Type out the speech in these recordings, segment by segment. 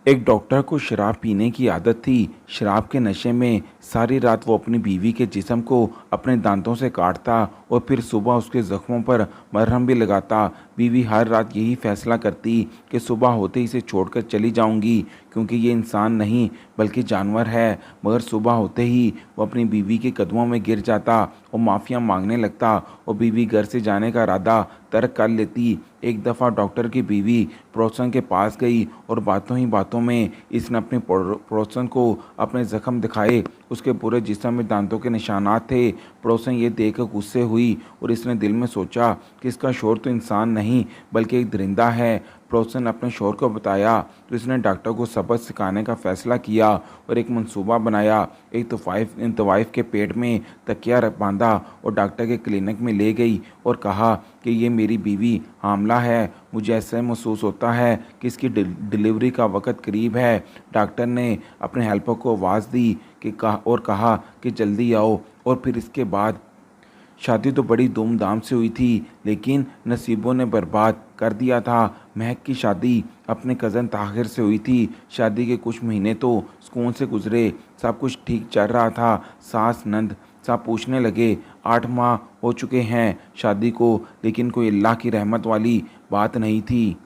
एक डॉक्टर को शराब पीने की आदत थी। शराब के नशे में सारी रात वो अपनी बीवी के जिस्म को अपने दांतों से काटता और फिर सुबह उसके जख्मों पर मरहम भी लगाता। बीवी हर रात यही फैसला करती कि सुबह होते ही इसे छोड़कर चली जाऊंगी, क्योंकि ये इंसान नहीं बल्कि जानवर है। मगर सुबह होते ही वो अपनी बीवी के कदमों में गिर जाता और माफ़िया मांगने लगता और बीवी घर से जाने का इरादा तर्क कर लेती। एक दफ़ा डॉक्टर की बीवी पड़ोसन के पास गई और बातों ही बातों में इसने अपने पड़ोसन को अपने जख्म दिखाए। उसके पूरे जिस्म में दांतों के निशानात थे। पड़ोसन ये देखकर गुस्से हुई और इसने दिल में सोचा कि इसका शोर तो इंसान नहीं बल्कि एक दरिंदा है। पड़ोसन ने अपने शोर को बताया तो इसने डॉक्टर को सबक सिखाने का फैसला किया और एक मंसूबा बनाया। एक तवाइफ के पेट में तकिया रख बांधा और डॉक्टर के क्लिनिक में ले गई और कहा कि ये मेरी बीवी हामला है। मुझे ऐसा महसूस होता है कि इसकी डिलीवरी का वक्त करीब है। डॉक्टर ने अपने हेल्पर को आवाज़ दी कि कहा कि जल्दी आओ। और फिर इसके बाद शादी तो बड़ी धूमधाम से हुई थी, लेकिन नसीबों ने बर्बाद कर दिया था। महक की शादी अपने कज़न ताहिर से हुई थी। शादी के कुछ महीने तो सुकून से गुजरे, सब कुछ ठीक चल रहा था। सास नंद सब पूछने लगे, 8 माह हो चुके हैं शादी को, लेकिन कोई अल्लाह की रहमत वाली बात नहीं थी।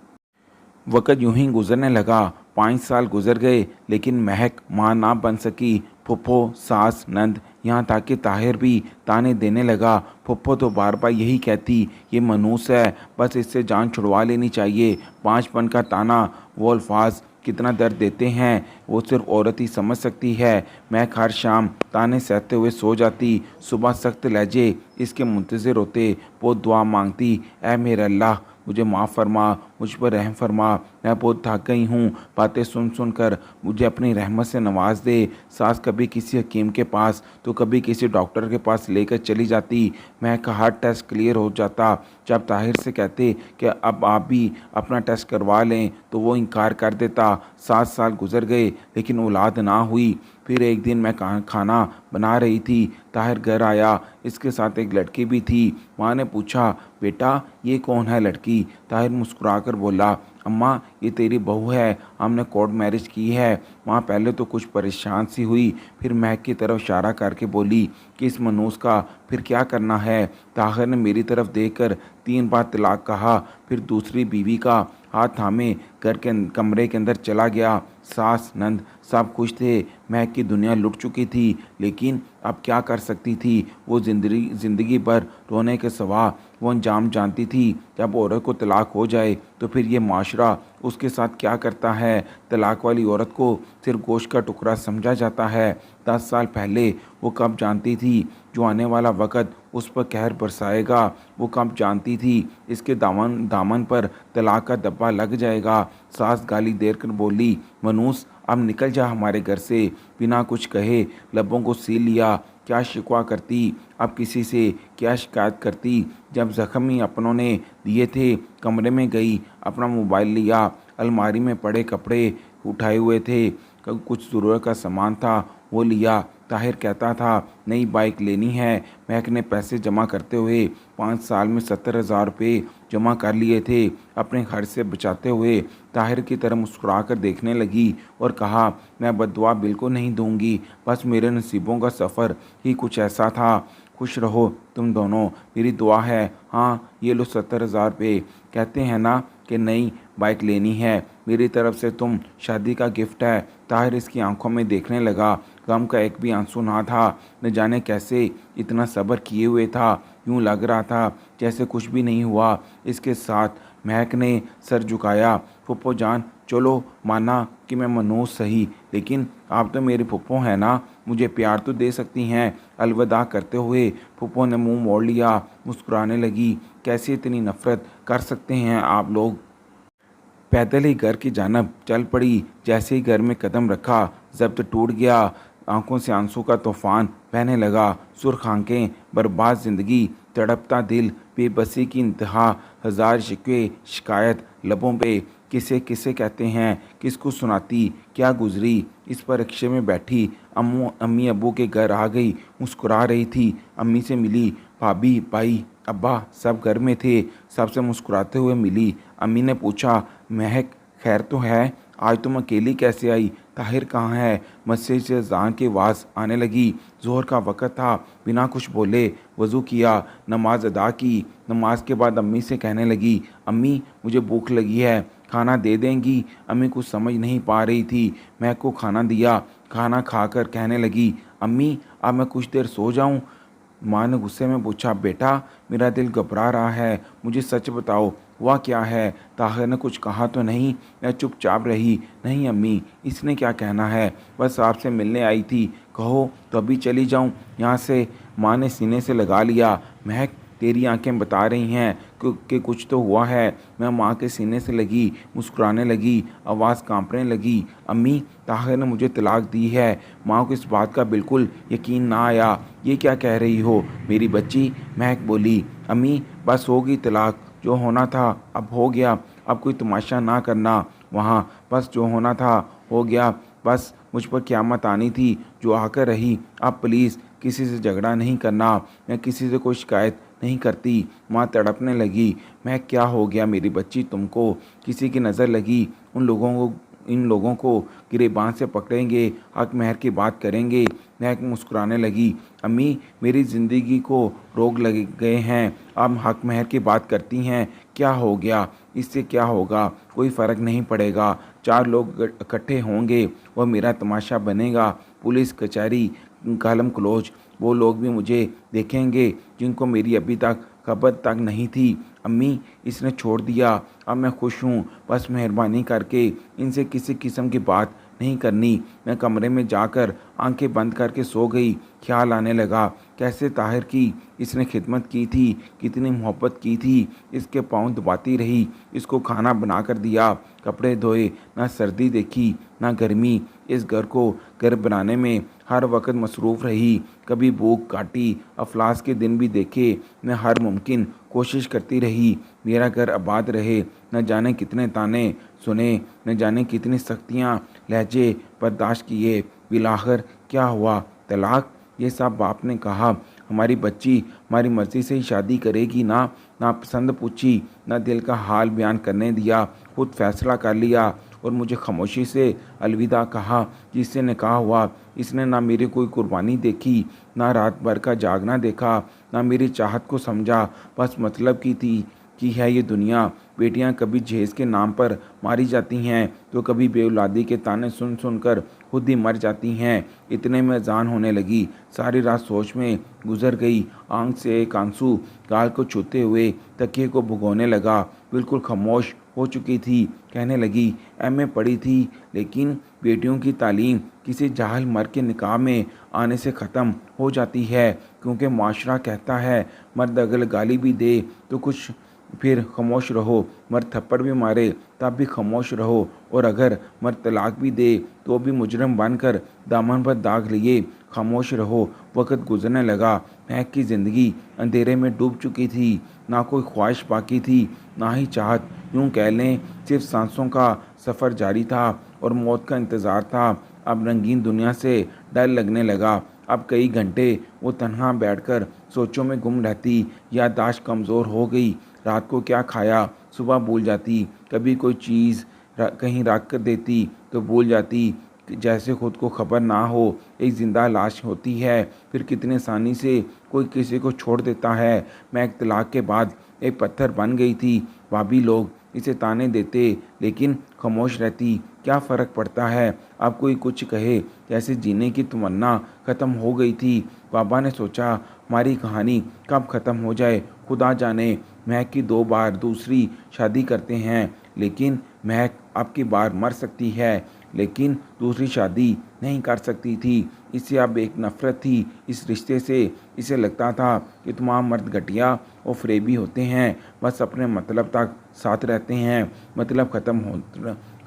वक़्त यूं ही गुजरने लगा। 5 साल गुजर गए, लेकिन महक मां ना बन सकी। फुप्पो, सास, नंद, यहाँ तक कि ताहिर भी ताने देने लगा। फुप्पो तो बार बार यही कहती, ये मनूस है, बस इससे जान छुड़वा लेनी चाहिए। 5पन का ताना, वो अल्फाज कितना दर्द देते हैं वो सिर्फ औरत ही समझ सकती है। महक हर शाम ताने सहते हुए सो जाती। सुबह सख्त लहजे इसके मुंतज़िर होते। वो दुआ मांगती, ऐ मेरे अल्लाह, मुझे माफ़ फरमा, मुझ पर रहम फरमा, मैं बहुत थक गई हूँ। बातें सुन सुन कर मुझे अपनी रहमत से नवाज दे। सास कभी किसी हकीम के पास तो कभी किसी डॉक्टर के पास लेकर चली जाती। मैं का हर टेस्ट क्लियर हो जाता। जब ताहिर से कहते कि अब आप भी अपना टेस्ट करवा लें तो वो इनकार कर देता। 7 साल गुजर गए, लेकिन औलाद ना हुई। फिर एक दिन मैं खाना बना रही थी, ताहिर घर आया, इसके साथ एक लड़की भी थी। माँ ने पूछा, बेटा ये कौन है लड़की? ताहिर मुस्कुराकर बोला, अम्मा ये तेरी बहू है, हमने कोर्ट मैरिज की है। माँ पहले तो कुछ परेशान सी हुई, फिर महक की तरफ इशारा करके बोली कि इस मनूस का फिर क्या करना है। ताहिर ने मेरी तरफ देखकर 3 बार तलाक कहा, फिर दूसरी बीवी का हाथ थामे घर के कमरे के अंदर चला गया। सास नंद सब खुश थे। महक की दुनिया लुट चुकी थी, लेकिन अब क्या कर सकती थी। वो जिंदगी भर रोने के सिवा वो अंजाम जानती थी। जब औरत को तलाक हो जाए तो फिर ये माशरा उसके साथ क्या करता है। तलाक वाली औरत को सिर्फ गोश्त का टुकड़ा समझा जाता है। 10 साल पहले वो कब जानती थी जो आने वाला वक़्त उस पर कहर बरसाएगा। वो कब जानती थी इसके दामन पर तलाक का दब्बा लग जाएगा। सास गाली देकर बोली, मनूस अब निकल जा हमारे घर से। बिना कुछ कहे लबों को सील लिया। क्या शिकवा करती, अब किसी से क्या शिकायत करती। जब ज़ख्मी अपनों ने दिए थे, कमरे में गई, अपना मोबाइल लिया, अलमारी में पड़े कपड़े उठाए हुए थे, कुछ ज़रूरत का सामान था वो लिया। ताहिर कहता था नई बाइक लेनी है। महक ने पैसे जमा करते हुए 5 साल में 70,000 रुपये जमा कर लिए थे। अपने खर्च से बचाते हुए ताहिर की तरफ मुस्कुरा कर देखने लगी और कहा, मैं बद्दुआ बिल्कुल नहीं दूंगी, बस मेरे नसीबों का सफ़र ही कुछ ऐसा था। खुश रहो तुम दोनों, मेरी दुआ है। हाँ ये लो 70,000 रुपये। कहते हैं ना कि नई बाइक लेनी है, मेरी तरफ से तुम शादी का गिफ्ट है। ताहिर इसकी आंखों में देखने लगा। गम का एक भी आंसू ना था। न जाने कैसे इतना सब्र किए हुए था। यूं लग रहा था जैसे कुछ भी नहीं हुआ इसके साथ। महक ने सर झुकाया। फुप्पो जान, चलो माना कि मैं मनोज सही, लेकिन आप तो मेरे फुप्पो हैं ना, मुझे प्यार तो दे सकती हैं। अलविदा करते हुए फुप्पो ने मुंह मोड़ लिया। मुस्कुराने लगी, कैसे इतनी नफरत कर सकते हैं आप लोग। पैदल ही घर की जानब चल पड़ी। जैसे ही घर में कदम रखा, जब्त टूट गया। आंखों से आंसू का तूफान बहने लगा। सुर्ख आंखें, बर्बाद ज़िंदगी, तड़पता दिल, बेबसी की इंतहा, हज़ार शिकवे शिकायत लबों पे। किसे किसे कहते हैं, किसको सुनाती, क्या गुजरी। इस पर रिक्शे में बैठी अम्मी अब्बू के घर आ गई। मुस्कुरा रही थी। अम्मी से मिली। भाभी, भाई, अब्बा सब घर में थे। सबसे मुस्कुराते हुए मिली। अम्मी ने पूछा, महक खैर तो है? आज तुम अकेली कैसे आई? ताहिर कहाँ है? मस्जिद से अज़ान की आवाज़ आने लगी। ज़ोहर का वक़्त था। बिना कुछ बोले वज़ू किया, नमाज अदा की। नमाज के बाद अम्मी से कहने लगी, अम्मी मुझे भूख लगी है, खाना दे देंगी? अम्मी कुछ समझ नहीं पा रही थी। महक को खाना दिया। खाना खाकर कहने लगी, अम्मी अब मैं कुछ देर सो जाऊं? माँ ने गुस्से में पूछा, बेटा मेरा दिल घबरा रहा है, मुझे सच बताओ हुआ क्या है? ताहिर ने कुछ कहा तो नहीं? मैं चुपचाप रही। नहीं अम्मी, इसने क्या कहना है, बस आपसे मिलने आई थी, कहो तो अभी चली जाऊं यहाँ से? माँ ने सीने से लगा लिया। महक तेरी आंखें बता रही हैं कि कुछ तो हुआ है। मैं माँ के सीने से लगी, मुस्कुराने लगी, आवाज़ कांपने लगी। अम्मी ताहिर ने मुझे तलाक दी है। माँ को इस बात का बिल्कुल यकीन ना आया। ये क्या कह रही हो मेरी बच्ची? महक बोली, अम्मी बस होगी तलाक, जो होना था अब हो गया, अब कोई तमाशा ना करना वहाँ, बस जो होना था हो गया, बस मुझ पर क़यामत आनी थी जो आकर रही। अब प्लीज़ किसी से झगड़ा नहीं करना, मैं किसी से कोई शिकायत नहीं करती। माँ तड़पने लगी। मैं क्या हो गया मेरी बच्ची तुमको? किसी की नज़र लगी, इन लोगों को गिरेबान से पकड़ेंगे, हक महर की बात करेंगे। महक मुस्कुराने लगी। अम्मी मेरी ज़िंदगी को रोग लग गए हैं, आप हक महर की बात करती हैं? क्या हो गया? इससे क्या होगा? कोई फ़र्क नहीं पड़ेगा। 4 लोग इकट्ठे होंगे और मेरा तमाशा बनेगा। पुलिस कचहरी कलम क्लोज, वो लोग भी मुझे देखेंगे जिनको मेरी अभी तक खबर तक नहीं थी। अम्मी इसने छोड़ दिया, अब मैं खुश हूँ, बस मेहरबानी करके इनसे किसी किस्म की बात नहीं करनी। मैं कमरे में जाकर आंखें बंद करके सो गई। ख्याल आने लगा, कैसे ताहिर की इसने खिदमत की थी, कितनी मोहब्बत की थी, इसके पाँव दबाती रही, इसको खाना बना कर दिया, कपड़े धोए, ना सर्दी देखी ना गर्मी, इस घर को घर बनाने में हर वक्त मसरूफ़ रही, कभी भूख काटी, अफलास के दिन भी देखे। मैं हर मुमकिन कोशिश करती रही मेरा घर आबाद रहे। न जाने कितने ताने सुने, न जाने कितनी सख्तियाँ लहजे बर्दाश्त किए, बिलाखिर क्या हुआ? तलाक। ये सब बाप ने कहा। हमारी बच्ची हमारी मर्ज़ी से ही शादी करेगी ना? ना पसंद पूछी, ना दिल का हाल बयान करने दिया, खुद फैसला कर लिया और मुझे खामोशी से अलविदा कहा। जिससे निकाह हुआ इसने ना मेरी कोई कुर्बानी देखी, ना रात भर का जागना देखा, ना मेरी चाहत को समझा, बस मतलब की है ये दुनिया। बेटियां कभी जहेज़ के नाम पर मारी जाती हैं तो कभी बेऔलादी के ताने सुन सुनकर खुद ही मर जाती हैं। इतने में अज़ान होने लगी। सारी रात सोच में गुजर गई। आंख से एक आंसू गाल को छूते हुए तकिए को भिगोने लगा। बिल्कुल खामोश हो चुकी थी। कहने लगी, एमए पढ़ी थी, लेकिन बेटियों की तालीम किसी जाहिल मर्द के निकाह में आने से ख़त्म हो जाती है, क्योंकि माशरा कहता है मर्द अगर गाली भी दे तो कुछ फिर खामोश रहो, मर्द थप्पड़ भी मारे तब भी खामोश रहो, और अगर मर्द तलाक भी दे तो भी मुजरम बनकर दामन पर दाग लिए खामोश रहो। वक़्त गुजरने लगा। महक की ज़िंदगी अंधेरे में डूब चुकी थी। ना कोई ख्वाहिश बाकी थी, ना ही चाहत। यूँ कह लें सिर्फ सांसों का सफ़र जारी था और मौत का इंतज़ार था। अब रंगीन दुनिया से डर लगने लगा। अब कई घंटे वो तन्हा बैठकर सोचों में गुम रहती। याददाश्त कमज़ोर हो गई। रात को क्या खाया सुबह भूल जाती। कभी कोई चीज़ कहीं रख कर देती तो भूल जाती, जैसे खुद को खबर ना हो। एक जिंदा लाश होती है, फिर कितने आसानी से कोई किसी को छोड़ देता है। मैं एक तलाक के बाद एक पत्थर बन गई थी। भाभी लोग इसे ताने देते लेकिन खामोश रहती। क्या फ़र्क पड़ता है, अब कोई कुछ कहे, जैसे जीने की तमन्ना ख़त्म हो गई थी। बाबा ने सोचा हमारी कहानी कब ख़त्म हो जाए खुदा जाने। महक की 2 बार दूसरी शादी करते हैं, लेकिन महक अब की बार मर सकती है, लेकिन दूसरी शादी नहीं कर सकती थी। इसे अब एक नफ़रत थी इस रिश्ते से। इसे लगता था कि तमाम मर्द घटिया और फरेबी होते हैं, बस अपने मतलब तक साथ रहते हैं। मतलब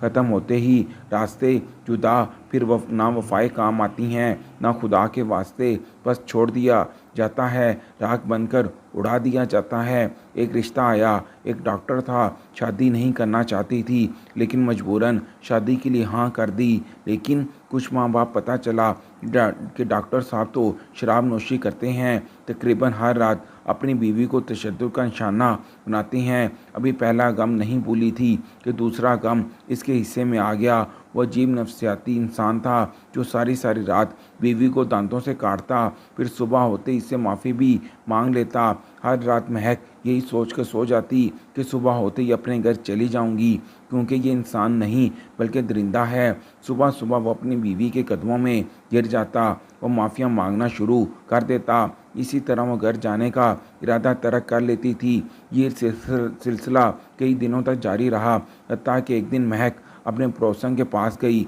ख़त्म होते ही रास्ते जुदा, फिर नावफ़ाएं काम आती हैं। ना खुदा के वास्ते बस छोड़ दिया जाता है, राख बनकर उड़ा दिया जाता है। एक रिश्ता आया, एक डॉक्टर था, शादी नहीं करना चाहती थी लेकिन मजबूरन शादी के लिए हाँ कर दी। लेकिन कुछ माँ बाप पता चला कि डॉक्टर साहब तो शराब नोशी करते हैं, तकरीबन हर रात अपनी बीवी को तशद्दुद का निशाना बनाते हैं। अभी पहला गम नहीं भूली थी कि दूसरा गम इसके हिस्से में आ गया। वह अजीब नफ्सियाती इंसान था जो सारी सारी रात बीवी को दांतों से काटता, फिर सुबह होते इससे माफ़ी भी मांग लेता। हर रात महक यही सोच कर सो जाती कि सुबह होते ही अपने घर चली जाऊंगी, क्योंकि ये इंसान नहीं बल्कि दरिंदा है। सुबह सुबह वो अपनी बीवी के कदमों में गिर जाता, वो माफ़िया मांगना शुरू कर देता। इसी तरह वो घर जाने का इरादा तर्क कर लेती थी। ये सिलसिला कई दिनों तक जारी रहा, हत्ता कि एक दिन महक अपने पड़ोसन के पास गई।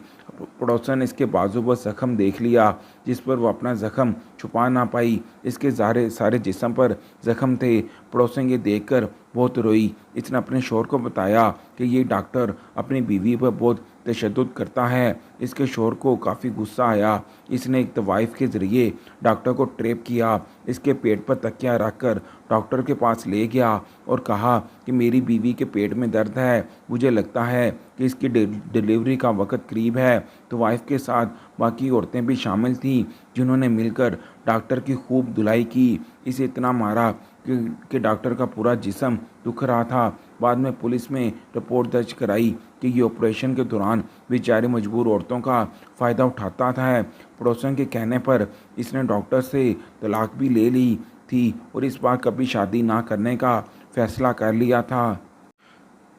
पड़ोसन ने इसके बाजू पर जख्म देख लिया जिस पर वो अपना जख्म छुपा ना पाई। इसके सारे जिस्म पर जख्म थे। पड़ोसन ये देखकर बहुत रोई। इसने अपने शौहर को बताया कि ये डॉक्टर अपनी बीवी पर बहुत तशद्दुद करता है। इसके शौहर को काफ़ी गुस्सा आया। इसने एक तवाइफ के ज़रिए डॉक्टर को ट्रेप किया, इसके पेट पर तकिया रखकर डॉक्टर के पास ले गया और कहा कि मेरी बीवी के पेट में दर्द है, मुझे लगता है कि इसकी डिलीवरी का वक्त करीब है। तवाइफ के साथ बाकी औरतें भी शामिल थीं जिन्होंने मिलकर डॉक्टर की खूब धुलाई की। इसे इतना मारा कि डॉक्टर का पूरा जिस्म दुख रहा था। बाद में पुलिस में रिपोर्ट दर्ज कराई कि ये ऑपरेशन के दौरान बेचारी मजबूर औरतों का फ़ायदा उठाता था। पड़ोसन के कहने पर इसने डॉक्टर से तलाक भी ले ली थी और इस बार कभी शादी ना करने का फैसला कर लिया था।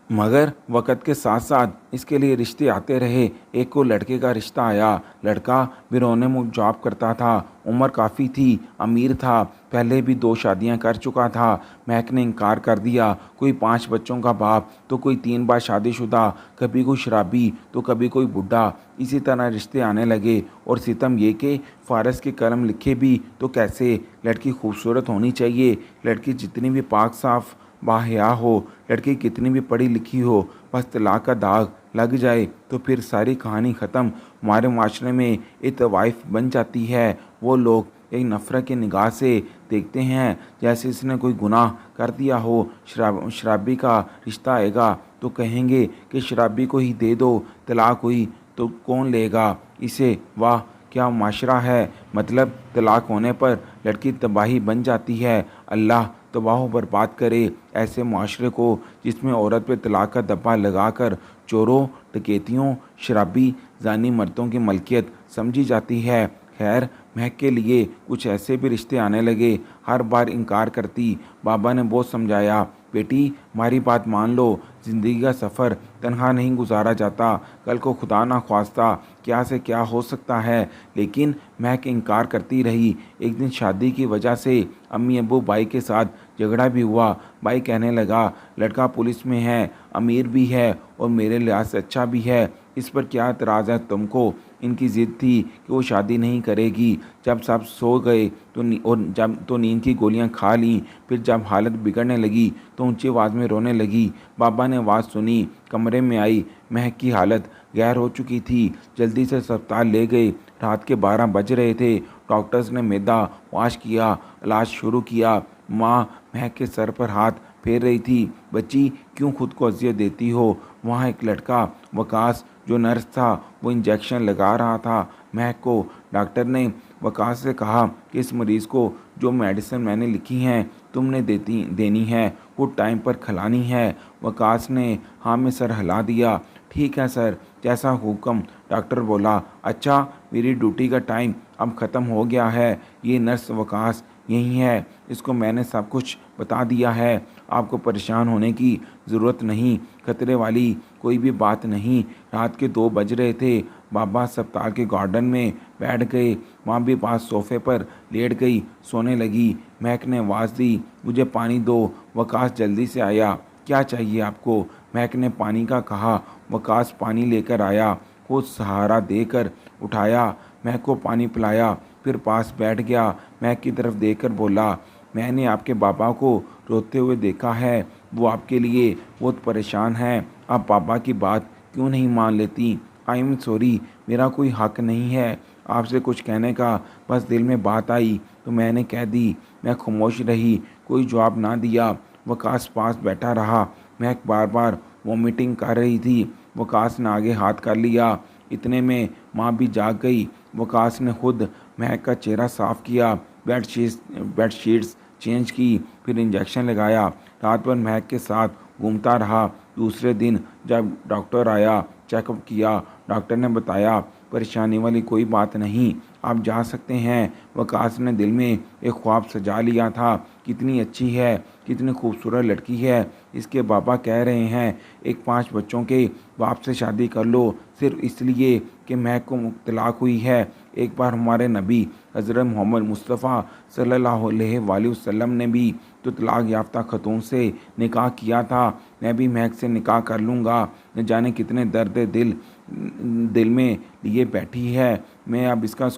मगर वक़्त के साथ साथ इसके लिए रिश्ते आते रहे। एक को लड़के का रिश्ता आया। लड़का बिरौने मुल्क जॉब करता था, उम्र काफ़ी थी, अमीर था, पहले भी 2 शादियां कर चुका था। महक ने इनकार कर दिया। कोई 5 बच्चों का बाप तो कोई 3 बार शादीशुदा, कभी कोई शराबी तो कभी कोई बुढ़ा। इसी तरह रिश्ते आने लगे और सितम ये कि फ़ारस के कलम लिखे भी तो कैसे। लड़की खूबसूरत होनी चाहिए, लड़की जितनी भी पाक साफ बाहया हो, लड़की कितनी भी पढ़ी लिखी हो, बस तलाक का दाग लग जाए तो फिर सारी कहानी ख़त्म। हमारे माशरे में एक तवाइफ बन जाती है। वो लोग एक नफ़रत की निगाह से देखते हैं जैसे इसने कोई गुनाह कर दिया हो। शराबी का रिश्ता आएगा तो कहेंगे कि शराबी को ही दे दो, तलाक हुई तो कौन लेगा इसे। वाह क्या माशरा है। मतलब तलाक होने पर लड़की तबाही बन जाती है। अल्लाह तबाह बर्बाद करे ऐसे माशरे को जिसमें औरत पे तलाक का दब्बा लगाकर चोरों, डकैतियों, शराबी, जानी मर्दों की मलकियत समझी जाती है। खैर महक के लिए कुछ ऐसे भी रिश्ते आने लगे। हर बार इनकार करती। बाबा ने बहुत समझाया, बेटी हमारी बात मान लो, ज़िंदगी का सफ़र तन्हा नहीं गुजारा जाता। कल को खुदा ना ख्वास्ता क्या से क्या हो सकता है। लेकिन महक इनकार करती रही। एक दिन शादी की वजह से अम्मी अब्बू भाई के साथ झगड़ा भी हुआ। भाई कहने लगा, लड़का पुलिस में है, अमीर भी है और मेरे लिहाज से अच्छा भी है, इस पर क्या एतराज़ है तुमको। इनकी ज़िद थी कि वो शादी नहीं करेगी। जब सब सो गए तो नींद की गोलियां खा लीं। फिर जब हालत बिगड़ने लगी तो ऊंची आवाज़ में रोने लगी। बाबा ने आवाज़ सुनी, कमरे में आई। महक की हालत गैर हो चुकी थी। जल्दी से अस्पताल ले गए। रात के 12 बज रहे थे। डॉक्टर्स ने मैदा वाश किया, इलाज शुरू किया। माँ महक के सर पर हाथ फेर रही थी। बच्ची क्यों खुद को अजियत देती हो। वहाँ एक लड़का वकास जो नर्स था वो इंजेक्शन लगा रहा था महक को। डॉक्टर ने वकास से कहा कि इस मरीज़ को जो मेडिसिन मैंने लिखी हैं तुमने देनी है, कुछ टाइम पर खिलानी है। वकास ने हाँ में सर हिला दिया। ठीक है सर, जैसा हुक्म। डॉक्टर बोला, अच्छा मेरी ड्यूटी का टाइम अब ख़त्म हो गया है। ये नर्स वकास यही है, इसको मैंने सब कुछ बता दिया है। आपको परेशान होने की ज़रूरत नहीं, खतरे वाली कोई भी बात नहीं। रात के 2 बज रहे थे। बाबा अस्पताल के गार्डन में बैठ गए। माँ भी पास सोफे पर लेट गई, सोने लगी। महक ने आवाज़ दी, मुझे पानी दो। वकास जल्दी से आया। क्या चाहिए आपको। महक ने पानी का कहा। वकास पानी लेकर आया। खुद सहारा देकर उठाया, महक को पानी पिलाया, फिर पास बैठ गया। महक की तरफ देखकर बोला, मैंने आपके बाबा को रोते हुए देखा है, वो आपके लिए बहुत परेशान हैं। आप पापा की बात क्यों नहीं मान लेती। आई एम सॉरी, मेरा कोई हक नहीं है। आपसे कुछ कहने का बस दिल में बात आई तो मैंने कह दी। मैं खामोश रही, कोई जवाब ना दिया। वकास पास बैठा रहा। महक बार बार वॉमिटिंग कर रही थी। वकास ने आगे हाथ कर लिया। इतने में माँ भी जाग गई। वकास ने खुद महक का चेहरा साफ किया, बेडशीट्स चेंज की, फिर इंजेक्शन लगाया। रात भर महक के साथ घूमता रहा। दूसरे दिन जब डॉक्टर आया, चेकअप किया, डॉक्टर ने बताया परेशानी वाली कोई बात नहीं, आप जा सकते हैं। वकास ने दिल में एक ख्वाब सजा लिया था, कितनी अच्छी है, कितनी खूबसूरत लड़की है। इसके पापा कह रहे हैं एक 5 बच्चों के बाप से शादी कर लो, सिर्फ इसलिए कि महक को तलाक हुई है। एक बार हमारे नबी हज़रत मोहम्मद मुस्तफ़ा सल्लल्लाहु अलैहि वसल्लम ने भी तो तलाक याफ्ता खतून से निकाह किया था। मैं भी महक से निकाह कर लूँगा। न जाने कितने दर्द दिल में लिए बैठी है। मैं अब इसको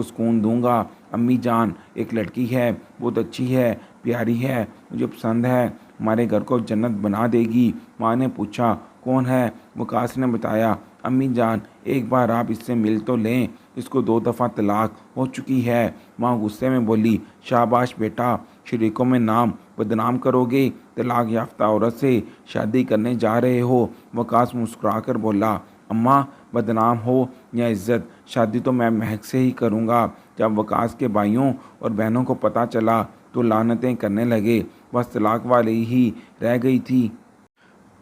सुकून दूंगा। अम्मी जान, एक लड़की है, बहुत अच्छी है, प्यारी है, मुझे पसंद है, हमारे घर को जन्नत बना देगी। माँ ने पूछा कौन है? वकास ने बताया अम्मी जान, एक बार आप इससे मिल तो लें, इसको 2 दफ़ा तलाक हो चुकी है। माँ गुस्से में बोली शाबाश बेटा, शरीकों में नाम बदनाम करोगे, तलाक याफ्ता औरत से शादी करने जा रहे हो। वकास मुस्कुराकर बोला अम्मा, बदनाम हो या इज़्ज़त, शादी तो मैं महक से ही करूँगा। जब वकास के भाइयों और बहनों को पता चला तो लानतें करने लगे। बस तलाक वाली ही रह गई थी।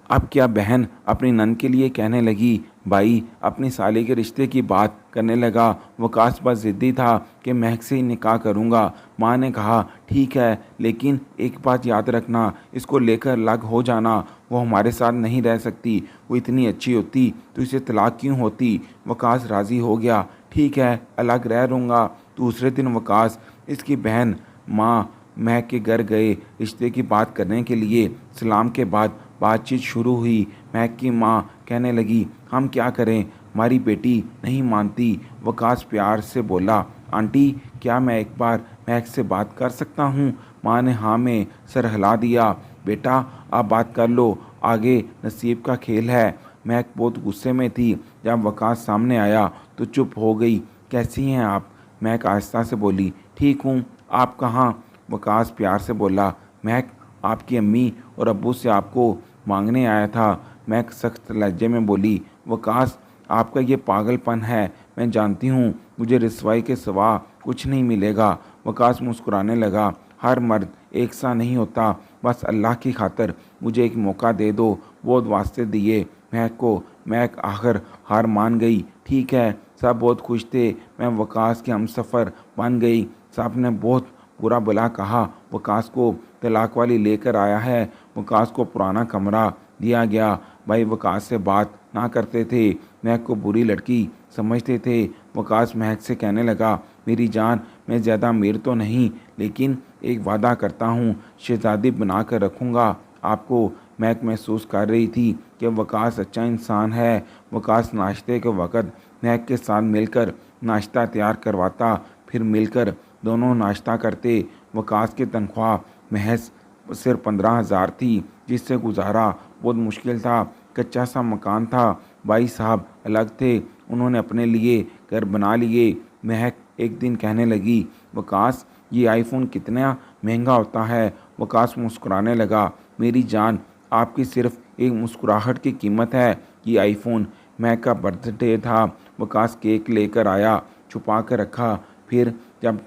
अब क्या बहन अपनी नंद के लिए कहने लगी, भाई अपनी साली के रिश्ते की बात करने लगा। वकास बस ज़िद्दी था कि महक से ही निकाह करूँगा। माँ ने कहा ठीक है, लेकिन एक बात याद रखना, इसको लेकर अलग हो जाना, वो हमारे साथ नहीं रह सकती। वो इतनी अच्छी होती तो इसे तलाक क्यों होती? वकास राज़ी हो गया, ठीक है अलग रह लूँगा। दूसरे दिन वकास इसकी बहन माँ महक के घर गए रिश्ते की बात करने के लिए। सलाम के बाद बातचीत शुरू हुई। महक की माँ कहने लगी हम क्या करें, हमारी बेटी नहीं मानती। वकास प्यार से बोला आंटी, क्या मैं एक बार महक से बात कर सकता हूँ? माँ ने हाँ में सर हिला दिया। बेटा आप बात कर लो, आगे नसीब का खेल है। महक बहुत गुस्से में थी। जब वकास सामने आया तो चुप हो गई। कैसी हैं आप? महक आहिस्ता से बोली ठीक हूँ, आप कहाँ? वकास प्यार से बोला महक, आपकी अम्मी और अब्बू से आपको मांगने आया था। महक सख्त लहजे में बोली वकास, आपका ये पागलपन है, मैं जानती हूँ मुझे रिसवाई के सिवा कुछ नहीं मिलेगा। वकास मुस्कुराने लगा, हर मर्द एक सा नहीं होता, बस अल्लाह की खातर मुझे एक मौका दे दो। बहुत वास्ते दिए महक को। महक आखिर हार मान गई। ठीक है, सब बहुत खुश थे, मैं वकास के हमसफ़र बन गई। साहब ने बहुत बुरा भला कहा, वकास को तलाक वाली लेकर आया है। वकास को पुराना कमरा दिया गया। भाई वकास से बात ना करते थे, महक को बुरी लड़की समझते थे। वकास महक से कहने लगा मेरी जान, मैं ज़्यादा अमीर तो नहीं, लेकिन एक वादा करता हूँ, शहज़ादी बना कर रखूँगा आपको। महक महसूस कर रही थी कि वकास अच्छा इंसान है। वकास नाश्ते के वक़्त महक के साथ मिलकर नाश्ता तैयार करवाता, फिर मिलकर दोनों नाश्ता करते। वकास की तनख्वाह महज सिर्फ 15,000 थी, जिससे गुजारा बहुत मुश्किल था। कच्चा सा मकान था। भाई साहब अलग थे, उन्होंने अपने लिए घर बना लिए। महक एक दिन कहने लगी वकास, ये आईफोन कितना महंगा होता है? वकास मुस्कुराने लगा, मेरी जान, आपकी सिर्फ एक मुस्कुराहट की कीमत है ये आईफोन। महक का बर्थडे था। वकास केक लेकर आया, छुपा कर रखा। फिर जब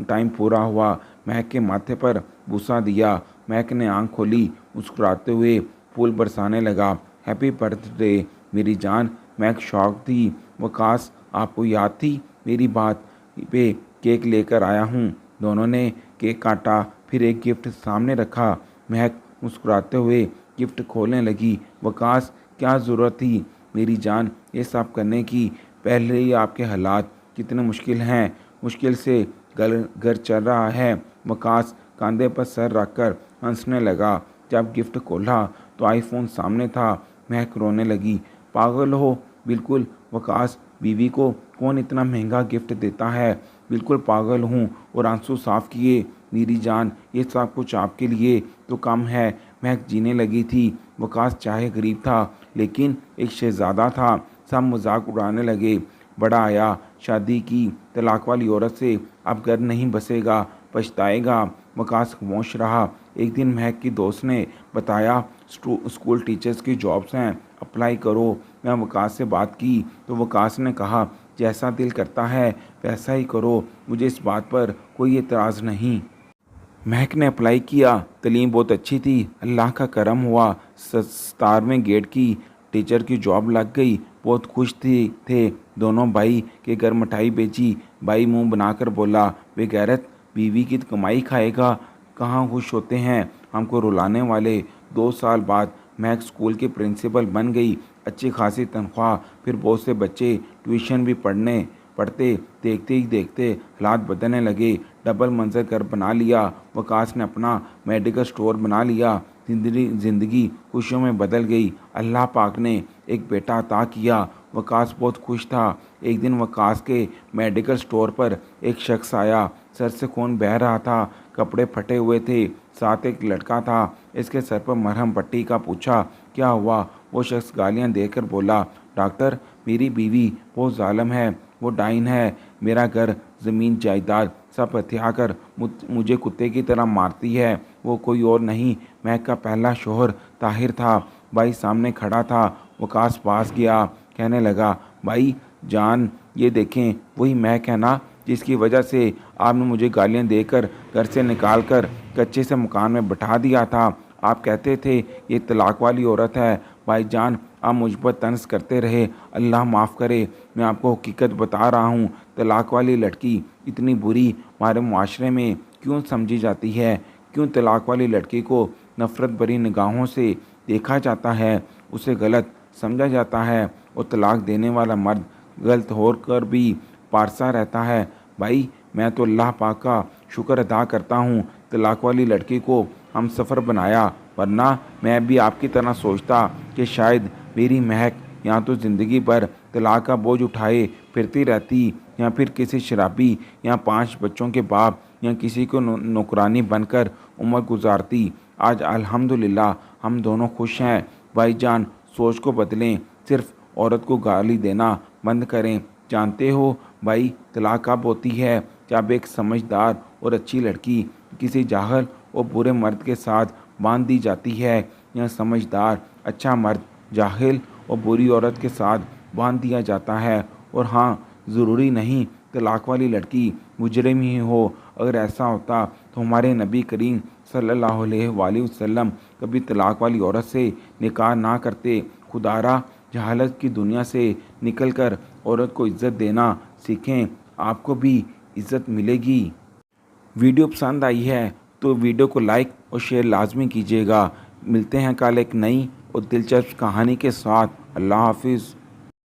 टाइम पूरा हुआ, महक के माथे पर बुसा दिया। महक ने आंख खोली, मुस्कुराते हुए फूल बरसाने लगा। हैप्पी बर्थडे मेरी जान। महक शौक थी। वकास, आपको याद थी मेरी बात पे केक लेकर आया हूँ। दोनों ने केक काटा, फिर एक गिफ्ट सामने रखा। महक मुस्कुराते हुए गिफ्ट खोलने लगी। वकास, क्या ज़रूरत थी मेरी जान ये सब करने की? पहले ही आपके हालात कितने मुश्किल हैं। मुश्किल से घर चल रहा है। वकास कंधे पर सर रखकर हंसने लगा। जब गिफ्ट खोला तो आईफोन सामने था। महक रोने लगी, पागल हो बिल्कुल वकास, बीवी को कौन इतना महंगा गिफ्ट देता है? बिल्कुल पागल हूँ। और आंसू साफ किए, मेरी जान ये सब कुछ आपके लिए तो कम है। महक जीने लगी थी। वकास चाहे गरीब था, लेकिन एक शहजादा था। सब मजाक उड़ाने लगे। बड़ा आया, शादी की, तलाक वाली औरत से अब घर नहीं बसेगा, पछताएगा। वकास खामोश रहा। एक दिन महक की दोस्त ने बताया, स्कूल टीचर्स की जॉब्स हैं, अप्लाई करो। मैं वकास से बात की तो वकास ने कहा, जैसा दिल करता है वैसा ही करो, मुझे इस बात पर कोई एतराज़ नहीं। महक ने अप्लाई किया, तलीम बहुत अच्छी थी, अल्लाह का करम हुआ, 17वें गेट की टीचर की जॉब लग गई। बहुत खुश थे दोनों भाई के घर मिठाई बेची। भाई मुंह बनाकर बोला, बेगैरत, बीवी की तो कमाई खाएगा, कहाँ खुश होते हैं, हमको रुलाने वाले। 2 साल बाद महक स्कूल की प्रिंसिपल बन गई, अच्छी खासी तनख्वाह, फिर बहुत से बच्चे ट्यूशन भी पढ़ते। देखते ही देखते हालात बदलने लगे। डबल मंजिल घर बना लिया, वकास ने अपना मेडिकल स्टोर बना लिया। जिंदगी खुशियों में बदल गई। अल्लाह पाक ने एक बेटा अता किया। वकास बहुत खुश था। एक दिन वकास के मेडिकल स्टोर पर एक शख्स आया, सर से खून बह रहा था, कपड़े फटे हुए थे, साथ एक लड़का था। इसके सर पर मरहम पट्टी का। पूछा, क्या हुआ? वो शख्स गालियां देकर बोला, डॉक्टर, मेरी बीवी बहुत जालिम है, वो डाइन है, मेरा घर, ज़मीन, जायदाद सब हथिया कर मुझे कुत्ते की तरह मारती है। वो कोई और नहीं, महक का पहला शोहर ताहिर था। भाई सामने खड़ा था। वकास पास गया, कहने लगा, भाई जान, ये देखें, वही महक है ना जिसकी वजह से आपने मुझे गालियां देकर घर से निकाल कर कच्चे से मकान में बैठा दिया था। आप कहते थे ये तलाक वाली औरत है। भाईजान, आप मुझ पर तंज करते रहे, अल्लाह माफ़ करे, मैं आपको हकीकत बता रहा हूँ। तलाक वाली लड़की इतनी बुरी हमारे मुआशरे में क्यों समझी जाती है? क्यों तलाक वाली लड़की को नफ़रत भरी निगाहों से देखा जाता है, उसे गलत समझा जाता है, और तलाक देने वाला मर्द गलत होकर भी पारसा रहता है? भाई, मैं तो अल्लाह पाक का शुक्र अदा करता हूँ तलाक वाली लड़की को हम सफ़र बनाया, वरना मैं भी आपकी तरह सोचता कि शायद मेरी महक या तो ज़िंदगी भर तलाक का बोझ उठाए फिरती रहती, या फिर किसी शराबी या 5 बच्चों के बाप या किसी को नौकरानी बनकर उम्र गुजारती। आज अल्हम्दुलिल्लाह हम दोनों खुश हैं। भाईजान, सोच को बदलें, सिर्फ औरत को गाली देना बंद करें। जानते हो भाई, तलाक कब होती है? जब एक समझदार और अच्छी लड़की किसी जाहल और बुरे मर्द के साथ बांध दी जाती है, या समझदार अच्छा मर्द जाहिल और बुरी औरत के साथ बांध दिया जाता है। और हाँ, ज़रूरी नहीं तलाक वाली लड़की मुजरिम ही हो। अगर ऐसा होता तो हमारे नबी करीम सल्लल्लाहु अलैहि वसल्लम कभी तलाक वाली औरत से निकाह ना करते। खुदारा, जहालत की दुनिया से निकलकर औरत को इज़्ज़त देना सीखें, आपको भी इज़्ज़त मिलेगी। वीडियो पसंद आई है तो वीडियो को लाइक और शेयर लाजमी कीजिएगा। मिलते हैं कल एक नई और दिलचस्प कहानी के साथ। अल्लाह हाफिज़।